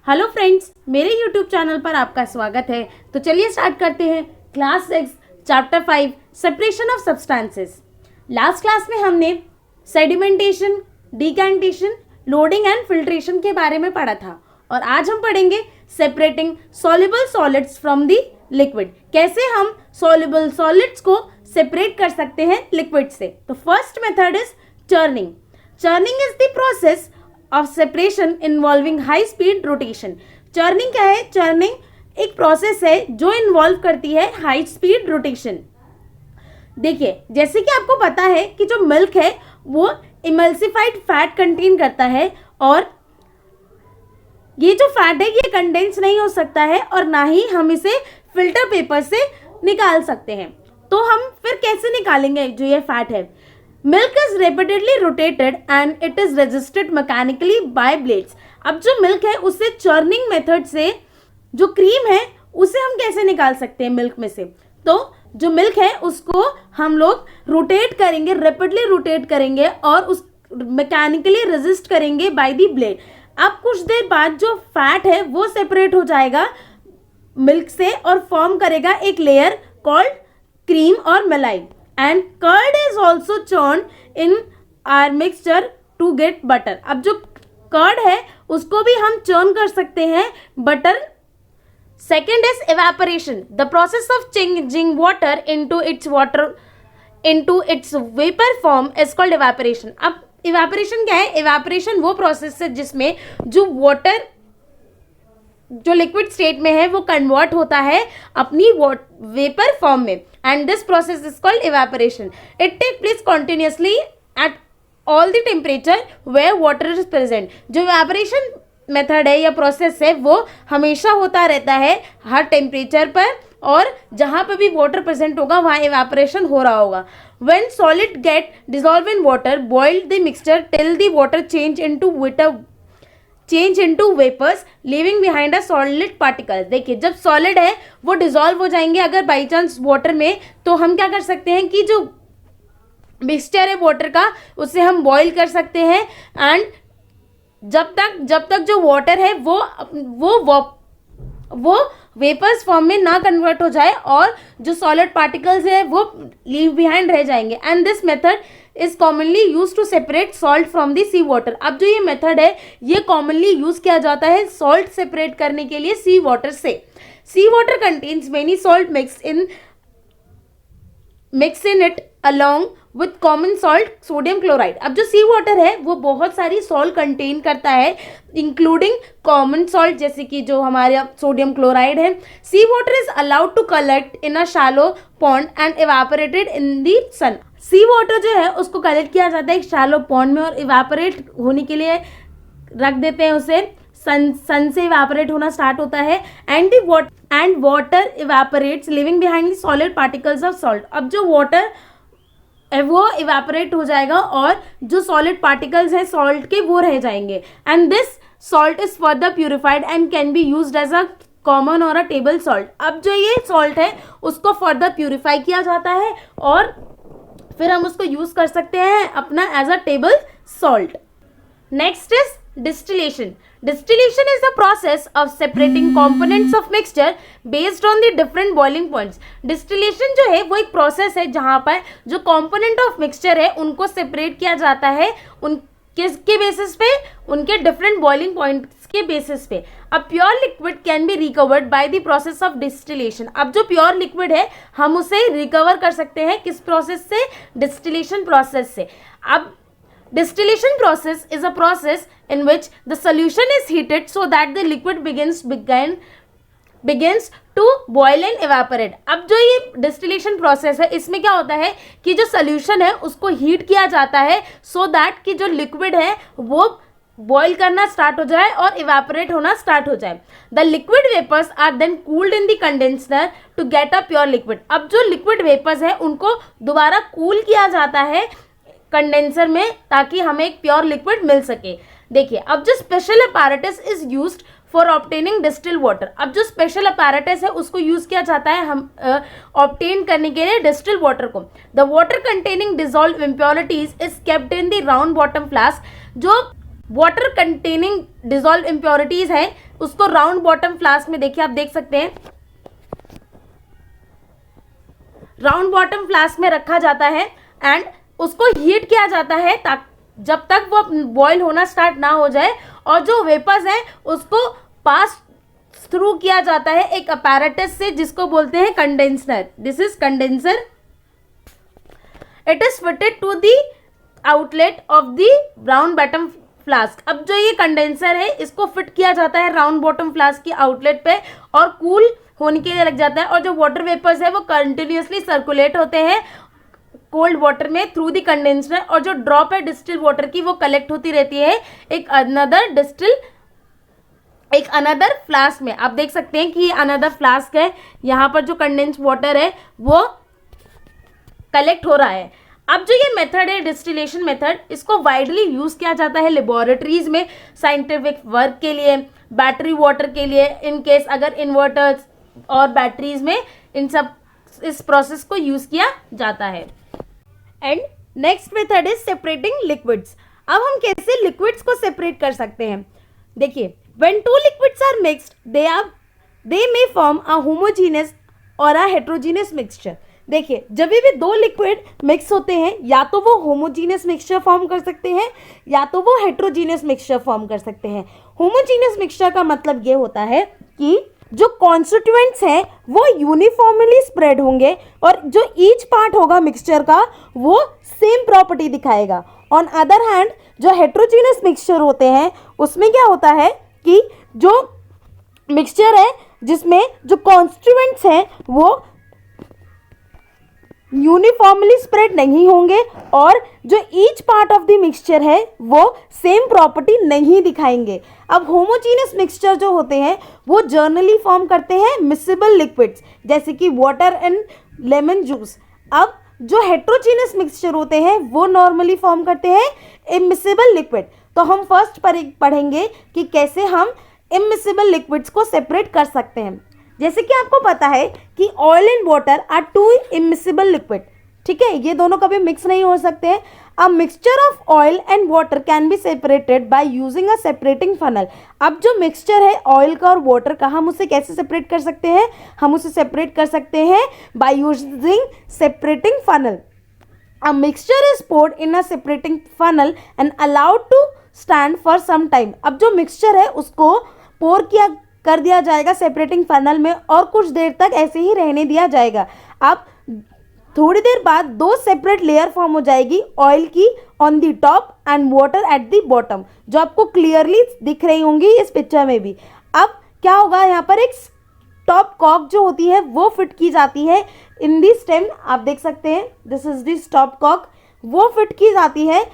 Hello friends, मेरे YouTube channel पर आपका स्वागत है। तो चलिए स्टार्ट करते हैं class 6 chapter 5 separation of substances. Last class में हमने sedimentation, decantation, loading and filtration के बारे में पढ़ा था और आज हम पढ़ेंगे separating soluble solids from the liquid. कैसे हम सॉल्युबल सॉलिड्स को सेपरेट कर सकते हैं लिक्विड से। तो first method is churning. Churning is the process of separation involving high speed rotation. Churning क्या है? चर्निंग एक प्रोसेस है जो इन्वॉल्व करती है हाई स्पीड रोटेशन। देखिए, जैसे कि आपको पता है कि जो मिल्क है वो इमल्सिफाइड फैट कंटेन करता है और ये जो फैट है ये कंडेंस नहीं हो सकता है और ना ही हम इसे फिल्टर पेपर से निकाल सकते हैं। तो हम फिर कैसे निकालेंगे जो ये फैट है? Milk is repeatedly rotated and it is resisted mechanically by blades. अब जो मिल्क है उसे चर्निंग मेथड से जो क्रीम है उसे हम कैसे निकाल सकते हैं मिल्क में से? तो जो मिल्क है उसको हम लोग रोटेट करेंगे, रेपिडली रोटेट करेंगे और उस मैकेनिकली रेजिस्ट करेंगे बाय द ब्लेड। अब कुछ देर बाद जो फैट है वो सेपरेट हो जाएगा मिल्क से और फॉर्म करेगा एक लेयर कॉल्ड क्रीम और मलाई। And curd is also churned in our mixture to get butter. अब जो कर्ड है उसको भी हम चर्न कर सकते हैं butter. Second is evaporation. The process of changing water into its vapor form is called evaporation. अब evaporation क्या है? evaporation वो प्रोसेस है जिसमें जो वाटर जो लिक्विड स्टेट में है वो कन्वर्ट होता है अपनी वेपर फॉर्म में and this process is called evaporation. It take place continuously at all the temperature where water is present. जो इवेपोरेशन मेथड है या प्रोसेस है वो हमेशा होता रहता है हर टेम्परेचर पर और जहाँ पे भी वाटर प्रेजेंट होगा वहाँ इवेपोरेशन हो रहा होगा। When solid get dissolve in water, boil the mixture till the water change into vapours leaving behind a solid particle. देखिए, जब सॉलिड है वो डिसॉल्व हो जाएंगे अगर बाई चांस वाटर में, तो हम क्या कर सकते हैं कि जो मिक्सचर है वाटर का उसे हम बॉईल कर सकते हैं एंड जब तक जो वाटर है वो वेपर्स फॉर्म में ना कन्वर्ट हो जाए और जो सॉलिड पार्टिकल्स है वो लीव बिहाइंड रह जाएंगे। And this method is commonly use to separate salt from the sea water. अब जो ये मेथड है ये कॉमनली यूज किया जाता है सॉल्ट सेपरेट करने के लिए सी वाटर से। Sea water contains many salt mix in it along with common salt sodium chloride. अब जो सी वाटर है वो बहुत सारी सॉल्ट कंटेन करता है इंक्लूडिंग कॉमन सॉल्ट जैसे कि जो हमारे सोडियम क्लोराइड है। Sea water is allowed to collect in a shallow pond and evaporated in the sun. Sea water जो है उसको कलेक्ट किया जाता है एक शैलो पॉन्ड में और इवेपोरेट होने के लिए रख देते हैं उसे। सन से इवेपोरेट होना स्टार्ट होता है and water evaporates living behind the solid particles of salt. अब जो वाटर वो इवेपोरेट हो जाएगा और जो सॉलिड पार्टिकल्स हैं सॉल्ट के वो रह जाएंगे and this salt is further purified and can be used as a common or a table salt. अब जो ये सॉल्ट है उसको फर्दर प्यूरिफाई किया जाता है और फिर हम उसको यूज कर सकते हैं अपना as a table salt. Next is distillation. Distillation is the process of separating components of mixture based on the different boiling points. Distillation जो है वो एक प्रोसेस है जहाँ पर जो component of mixture है उनको सेपरेट किया जाता है किसके बेसिस पे? उनके different boiling points के बेसिस पे। अब pure liquid can be recovered by the process of distillation. अब जो प्योर लिक्विड है हम उसे रिकवर कर सकते हैं किस प्रोसेस से? डिस्टिलेशन प्रोसेस से। अब distillation process is a process in which the solution is heated so that the liquid begins to boil and evaporate. अब जो ये distillation process है इसमें क्या होता है कि जो solution है उसको heat किया जाता है so that कि जो liquid है वो बॉयल करना स्टार्ट हो जाए और इवेपोरेट होना स्टार्ट हो जाए। The liquid vapours are then cooled in the condenser to get a pure liquid. अब जो लिक्विड वेपर्स है उनको दोबारा कूल किया जाता है कंडेंसर में ताकि हमें एक प्योर लिक्विड मिल सके। देखिए, अब जो special apparatus is used for obtaining distil water. अब जो स्पेशल अपैरेटस है उसको यूज किया जाता है हम ऑब्टेन करने के लिए डिस्टिल वाटर को। The water containing dissolve impurities is kept in the round bottom flask. जो वाटर कंटेनिंग डिजोल्व इम्प्योरिटीज है उसको राउंड बॉटम फ्लास्क में देखिए आप देख सकते हैं, राउंड बॉटम फ्लास्क में रखा जाता है एंड उसको हीट किया जाता है जब तक वो बॉईल होना स्टार्ट ना हो जाए, और जो वेपर्स हैं उसको पास थ्रू किया जाता है एक अपैरेटस से जिसको बोलते हैं condenser. This is condenser. It is fitted to the outlet of the round bottom flask. अब जो ये कंडेंसर है इसको फिट किया जाता है राउंड बॉटम फ्लास्क की आउटलेट पे और कूल होने के लिए लग जाता है, और जो वाटर वेपर्स है वो कंटिन्यूसली सर्कुलेट होते हैं कोल्ड वाटर में थ्रू द कंडेंसर, और जो ड्रॉप है डिस्टिल वाटर की वो कलेक्ट होती रहती है एक अनदर फ्लास्क में. आप देख सकते हैं कि ये अनदर फ्लास्क है, यहाँ पर जो कंडेंस वाटर है वो कलेक्ट हो रहा है. अब जो ये मेथड है डिस्टिलेशन मेथड, इसको वाइडली यूज किया जाता है लेबोरेटरीज में साइंटिफिक वर्क के लिए, बैटरी वाटर के लिए, इन केस अगर इन्वर्टर्स और बैटरीज में इन सब इस प्रोसेस को यूज किया जाता है. And next method is separating liquids. अब हम कैसे लिक्विड्स को सेपरेट कर सकते हैं. देखिए, when two liquids are mixed they may form a homogeneous or a heterogeneous mixture. देखिए, जब भी दो लिक्विड मिक्स होते हैं या तो वो होमोजीनियस मिक्सचर फॉर्म कर सकते हैं या तो वो हेट्रोजीनियस मिक्सचर फॉर्म कर सकते हैं. होमोजीनियस मिक्सचर का मतलब ये होता है कि जो कॉन्स्टिट्यूएंट्स हैं वो यूनिफॉर्मली स्प्रेड होंगे और जो ईच पार्ट होगा मिक्सचर का वो सेम प्रॉपर्टी दिखाएगा. ऑन अदर हैंड जो हेट्रोजीनियस मिक्सचर होते हैं उसमें क्या होता है कि जो मिक्सचर है जिसमें जो कॉन्स्टिट्यूएंट्स हैं वो यूनिफॉर्मली स्प्रेड नहीं होंगे और जो each part of the mixture है वो सेम प्रॉपर्टी नहीं दिखाएंगे. अब होमोजीनियस मिक्सचर जो होते हैं वो जर्नली फॉर्म करते हैं मिसिबल लिक्विड्स जैसे कि वाटर एंड लेमन जूस. अब जो हेट्रोजीनियस मिक्सचर होते हैं वो नॉर्मली फॉर्म करते हैं इमिसिबल लिक्विड. तो हम फर्स्ट पढ़ेंगे कि कैसे हम इमिसिबल लिक्विड्स को सेपरेट कर सकते हैं. जैसे कि आपको पता है कि oil and water are two immiscible liquid. ठीक है, ये दोनों कभी मिक्स नहीं हो सकते हैं. A mixture of oil and water can be separated by using a separating funnel. अब जो मिक्सचर है ऑयल का और वाटर का, हम उसे कैसे सेपरेट कर सकते हैं? हम उसे सेपरेट कर सकते हैं by using separating funnel. A mixture is poured in a separating funnel and allowed to stand for some time. अब जो मिक्सचर है उसको पोर कर दिया जाएगा सेपरेटिंग फनल में और कुछ देर तक ऐसे ही रहने दिया जाएगा. अब थोड़ी देर बाद दो सेपरेट लेयर फॉर्म हो जाएगी, ऑयल की on the top and water at the bottom, जो आपको क्लियरली दिख रही होंगी इस पिक्चर में भी. अब क्या होगा, यहाँ पर एक टॉप कॉक जो होती है वो फिट की जाती है इन दी स्टेम. आप देख सकते हैं this is the top cock, वो फिट की जाती है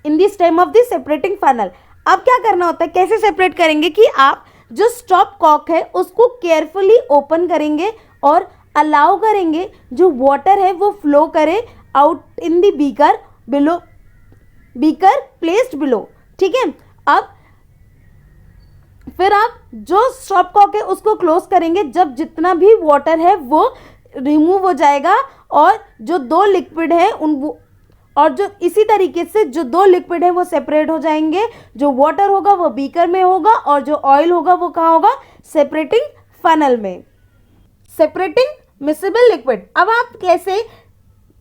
in the stem of the separating funnel. अब क्या करना होता है, कैसे सेपरेट करेंगे कि आप जो स्टॉप कॉक है उसको केयरफुली ओपन करेंगे और अलाउ करेंगे जो वाटर है वो फ्लो करे out in the beaker below, beaker placed below. ठीक है, अब फिर आप जो स्टॉप कॉक है उसको क्लोज करेंगे जब जितना भी वाटर है वो रिमूव हो जाएगा और जो दो लिक्विड है और जो इसी तरीके से जो दो लिक्विड है वो सेपरेट हो जाएंगे. जो वाटर होगा वो बीकर में होगा और जो ऑयल होगा वो कहाँ होगा, सेपरेटिंग फनल में. Separating miscible liquid. अब आप कैसे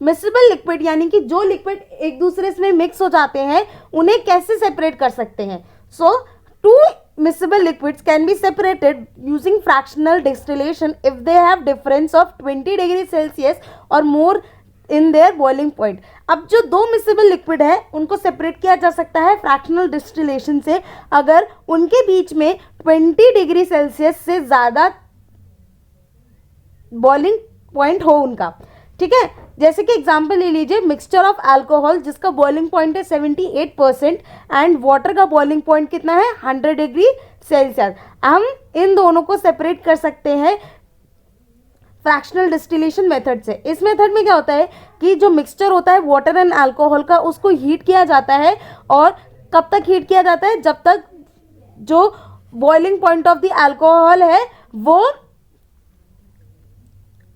मिसिबल लिक्विड यानी कि जो लिक्विड एक दूसरे से मिक्स हो जाते हैं उन्हें कैसे सेपरेट कर सकते हैं. सो to miscible liquids can be separated using fractional distillation if they have difference of 20 degree Celsius or more in their boiling point. अब जो दो मिसिबल लिक्विड है उनको सेपरेट किया जा सकता है फ्रैक्शनल डिस्टिलेशन से अगर उनके बीच में 20 डिग्री सेल्सियस से ज़्यादा बॉइलिंग पॉइंट हो उनका. ठीक है, जैसे कि एग्जांपल ले लीजिए मिक्सचर ऑफ अल्कोहल जिसका बॉइलिंग पॉइंट है 78% एंड वाटर का बॉइलिंग पॉइंट कितना है 100 डिग्री सेल्सियस. हम इन दोनों को सेपरेट कर सकते हैं फ्रैक्शनल डिस्टिलेशन मेथड से. इस मेथड में क्या होता है कि जो मिक्सचर होता है वाटर एंड अल्कोहल का उसको हीट किया जाता है और कब तक हीट किया जाता है, जब तक जो boiling point of the alcohol है वो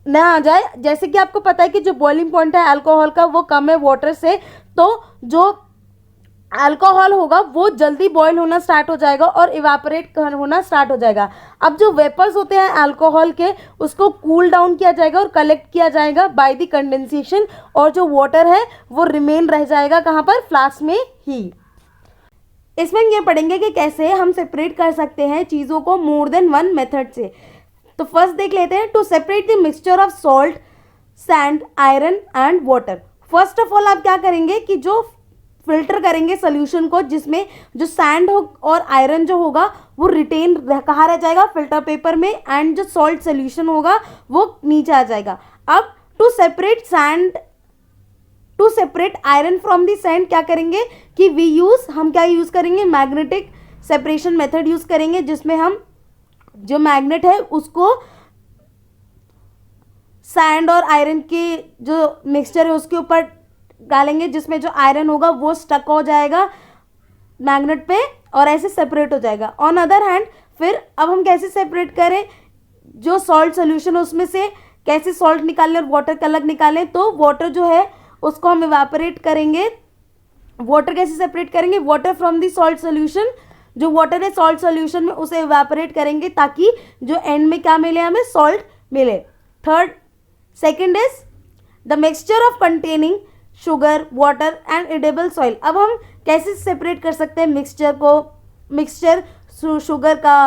न आ जाए. जैसे कि आपको पता है कि जो बॉइलिंग पॉइंट है अल्कोहल का वो कम है वाटर से, तो जो अल्कोहल होगा वो जल्दी बॉयल होना स्टार्ट हो जाएगा और इवापोरेट होना स्टार्ट हो जाएगा। अब जो वेपर्स होते हैं अल्कोहल के, उसको कूल डाउन किया जाएगा और कलेक्ट किया जाएगा बाय द कंडेंसेशन, और जो वाटर है वो रिमेन रह जाएगा कहाँ पर, फ्लास्क में ही। इसमें ये पढ़ेंगे कि कैसे हम सेपरेट कर सकते हैं चीज़ों को मोर देन वन मेथड से। तो फर्स्ट देख लेते हैं, to separate the mixture of salt, sand, iron and water. First of all आप क्या करेंगे कि जो फिल्टर करेंगे सोल्यूशन को, जिसमें जो सैंड हो और आयरन जो होगा वो रिटेन कहाँ रह जाएगा, फिल्टर पेपर में, एंड जो सॉल्ट सोल्यूशन होगा वो नीचे आ जाएगा। अब to separate iron from the sand क्या करेंगे कि हम क्या यूज़ करेंगे, मैग्नेटिक सेपरेशन मेथड यूज़ करेंगे, जिसमें हम जो मैग्नेट है उसको सैंड और आयरन के जो मिक्सचर है उसके ऊपर डालेंगे, जिसमें जो आयरन होगा वो स्टक हो जाएगा मैग्नेट पे और ऐसे सेपरेट हो जाएगा। ऑन अदर हैंड फिर अब हम कैसे सेपरेट करें, जो सॉल्ट सोल्यूशन है उसमें से कैसे सॉल्ट निकालें और वाटर का अलग निकालें। तो वाटर जो है उसको हम इवापोरेट करेंगे। वाटर कैसे सेपरेट करेंगे, water from the salt solution, जो वाटर है सॉल्ट सोल्यूशन में उसे इवापोरेट करेंगे ताकि जो एंड में क्या मिले, हमें सॉल्ट मिले। Second is the mixture of containing sugar, water and edible soil. अब हम कैसे सेपरेट कर सकते हैं मिक्सचर शुगर का,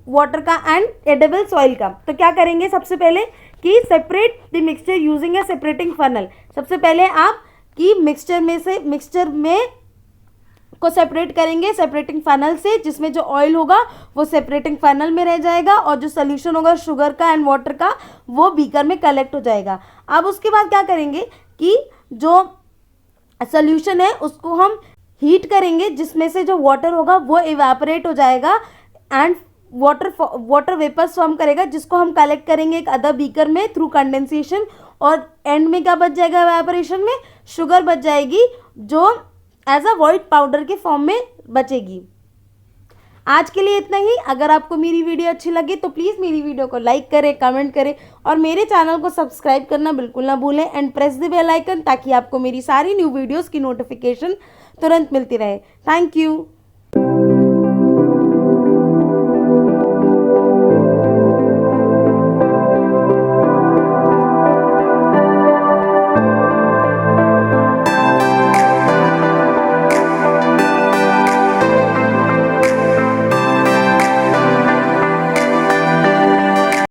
वाटर का एंड एडिबल सॉइल का। तो क्या करेंगे सबसे पहले कि separate the mixture using A separating funnel. सबसे पहले आप कि मिक्सचर में को सेपरेट करेंगे सेपरेटिंग फनल से, जिसमें जो ऑयल होगा वो सेपरेटिंग फनल में रह जाएगा और जो सोल्यूशन होगा शुगर का एंड वाटर का वो बीकर में कलेक्ट हो जाएगा। अब उसके बाद क्या करेंगे कि जो सोल्यूशन है उसको हम हीट करेंगे, जिसमें से जो वाटर होगा वो इवेपोरेट हो जाएगा एंड वाटर वेपर्स फॉर्म करेगा, जिसको हम कलेक्ट करेंगे एक अदर बीकर में थ्रू कंडेंसेशन, और एंड में क्या बच जाएगा इवेपोरेशन में, शुगर बच जाएगी जो एज अ व्हाइट पाउडर के फॉर्म में बचेगी। आज के लिए इतना ही। अगर आपको मेरी वीडियो अच्छी लगी तो प्लीज़ मेरी वीडियो को लाइक करें, कमेंट करें और मेरे चैनल को सब्सक्राइब करना बिल्कुल ना भूलें and press the bell icon, ताकि आपको मेरी सारी न्यू वीडियोस की नोटिफिकेशन तुरंत मिलती रहे। Thank you.